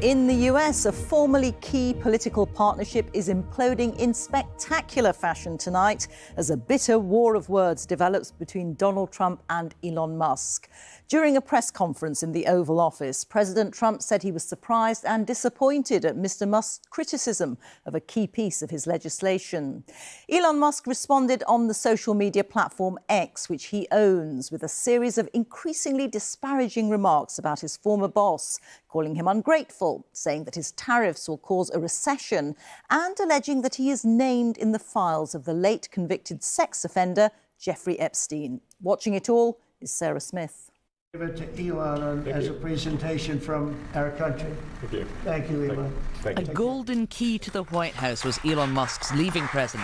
In the US, a formerly key political partnership is imploding in spectacular fashion tonight as a bitter war of words develops between Donald Trump and Elon Musk. During a press conference in the Oval Office, President Trump said he was surprised and disappointed at Mr. Musk's criticism of a key piece of his legislation. Elon Musk responded on the social media platform X, which he owns, with a series of increasingly disparaging remarks about his former boss, calling him ungrateful, saying that his tariffs will cause a recession, and alleging that he is named in the files of the late convicted sex offender, Jeffrey Epstein. Watching it all is Sarah Smith. Give it to Elon as a presentation from our country. Thank you. Thank you, Elon. Thank you. A golden key to the White House was Elon Musk's leaving present.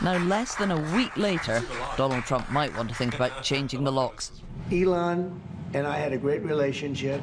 Now, less than a week later, Donald Trump might want to think about changing the locks. Elon and I had a great relationship.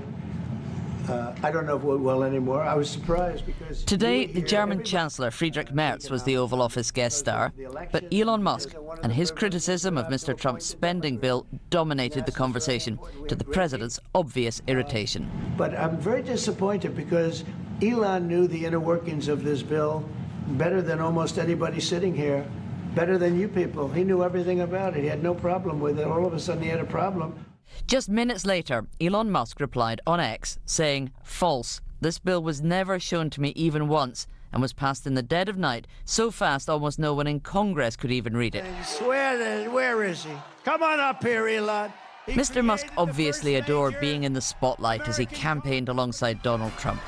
I don't know if it went well anymore. I was surprised because... Today, the German Chancellor Friedrich Merz was the Oval Office guest star, but Elon Musk and his criticism of Mr. Trump's spending bill dominated the conversation, to the president's obvious irritation. But I'm very disappointed because Elon knew the inner workings of this bill better than almost anybody sitting here, better than you people. He knew everything about it. He had no problem with it. All of a sudden, he had a problem. Just minutes later, Elon Musk replied on X, saying, "False. This bill was never shown to me even once and was passed in the dead of night, so fast almost no one in Congress could even read it." Where is he? Come on up here, Elon. Mr. Musk obviously adored being in the spotlight as he campaigned alongside Donald Trump.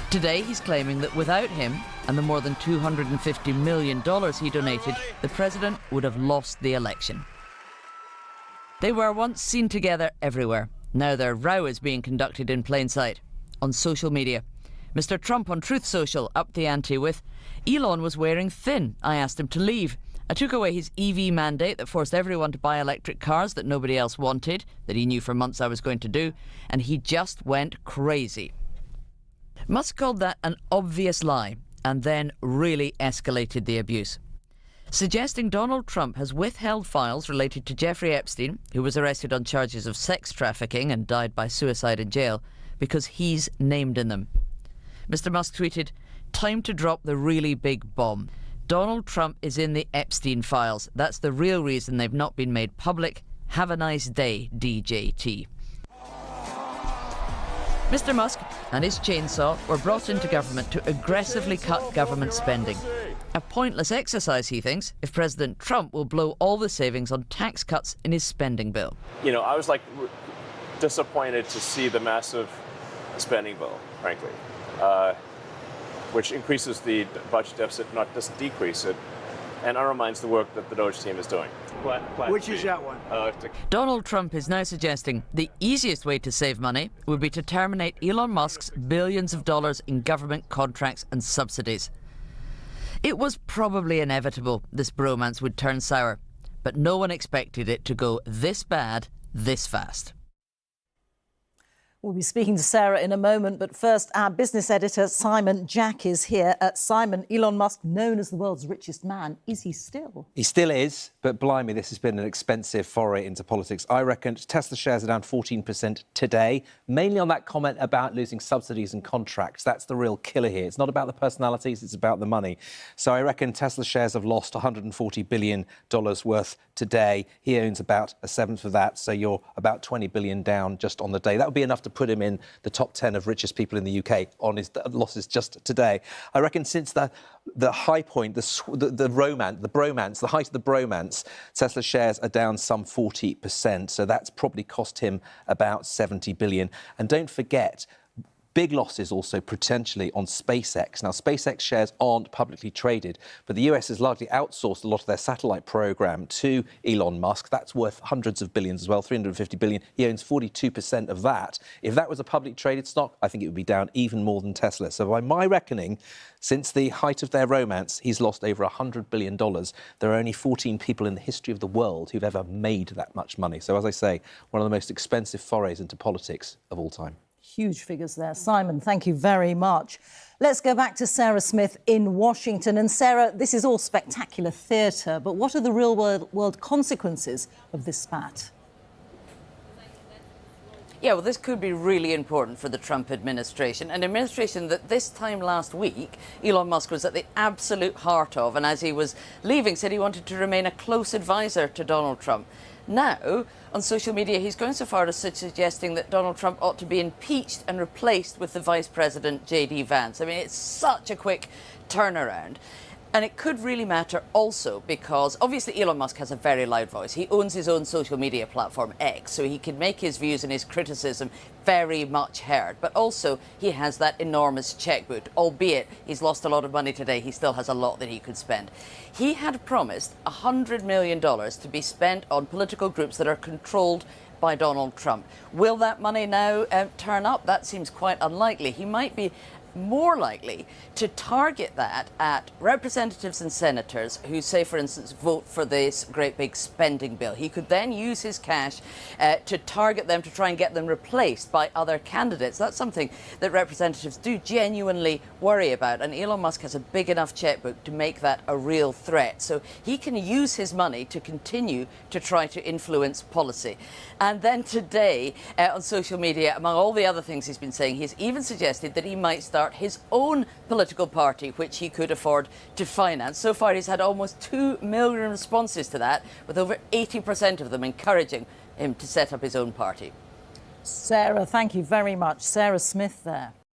Today, he's claiming that without him and the more than $250 million he donated, the president would have lost the election. They were once seen together everywhere. Now their row is being conducted in plain sight, on social media. Mr. Trump on Truth Social upped the ante with, "Elon was wearing thin. I asked him to leave. I took away his EV mandate that forced everyone to buy electric cars that nobody else wanted, that he knew for months I was going to do, and he just went crazy." Musk called that an obvious lie and then really escalated the abuse, suggesting Donald Trump has withheld files related to Jeffrey Epstein, who was arrested on charges of sex trafficking and died by suicide in jail, because he's named in them. Mr. Musk tweeted, "Time to drop the really big bomb. Donald Trump is in the Epstein files. That's the real reason they've not been made public. Have a nice day, DJT." Mr. Musk and his chainsaw were brought into government to aggressively cut government spending. A pointless exercise, he thinks, if President Trump will blow all the savings on tax cuts in his spending bill. You know, I was disappointed to see the massive spending bill, frankly, which increases the budget deficit, not just decrease it, and undermines the work that the Doge team is doing. Which is that one? Donald Trump is now suggesting the easiest way to save money would be to terminate Elon Musk's billions of dollars in government contracts and subsidies. It was probably inevitable this bromance would turn sour, but no one expected it to go this bad, this fast. We'll be speaking to Sarah in a moment, but first, our business editor, Simon Jack, is here. Simon, Elon Musk, known as the world's richest man, is he still? He still is, but blimey, this has been an expensive foray into politics. I reckon Tesla shares are down 14% today, mainly on that comment about losing subsidies and contracts. That's the real killer here. It's not about the personalities, it's about the money. So I reckon Tesla shares have lost $140 billion worth today. He owns about a seventh of that, so you're about $20 billion down just on the day. That would be enough to put him in the top 10 of richest people in the UK on his losses just today. I reckon since the high point, the bromance, the height of the bromance, Tesla shares are down some 40%. So that's probably cost him about 70 billion. And don't forget, big losses also potentially on SpaceX. Now, SpaceX shares aren't publicly traded, but the US has largely outsourced a lot of their satellite program to Elon Musk. That's worth hundreds of billions as well, 350 billion. He owns 42% of that. If that was a publicly traded stock, I think it would be down even more than Tesla. So by my reckoning, since the height of their romance, he's lost over $100 billion. There are only 14 people in the history of the world who've ever made that much money. So as I say, one of the most expensive forays into politics of all time. Huge figures there. Simon, thank you very much. Let's go back to Sarah Smith in Washington. And Sarah, this is all spectacular theatre, but what are the real world consequences of this spat? Yeah, well, this could be really important for the Trump administration, an administration that this time last week, Elon Musk was at the absolute heart of, and as he was leaving, said he wanted to remain a close advisor to Donald Trump. Now, on social media, he's going so far as suggesting that Donald Trump ought to be impeached and replaced with the Vice President, J.D. Vance. I mean, it's such a quick turnaround. And it could really matter also because obviously Elon Musk has a very loud voice. He owns his own social media platform, X, so he can make his views and his criticism very much heard. But also he has that enormous checkbook, albeit he's lost a lot of money today, he still has a lot that he could spend. He had promised $100 million to be spent on political groups that are controlled by Donald Trump. Will that money now turn up? That seems quite unlikely. He might be more likely to target that at representatives and senators who, say, for instance, vote for this great big spending bill. He could then use his cash to target them to try and get them replaced by other candidates. That's something that representatives do genuinely worry about, and Elon Musk has a big enough checkbook to make that a real threat. So he can use his money to continue to try to influence policy. And then today, on social media, among all the other things he's been saying, he's even suggested that he might start his own political party, which he could afford to finance. So far, he's had almost 2 million responses to that, with over 80% of them encouraging him to set up his own party. Sarah, thank you very much. Sarah Smith there.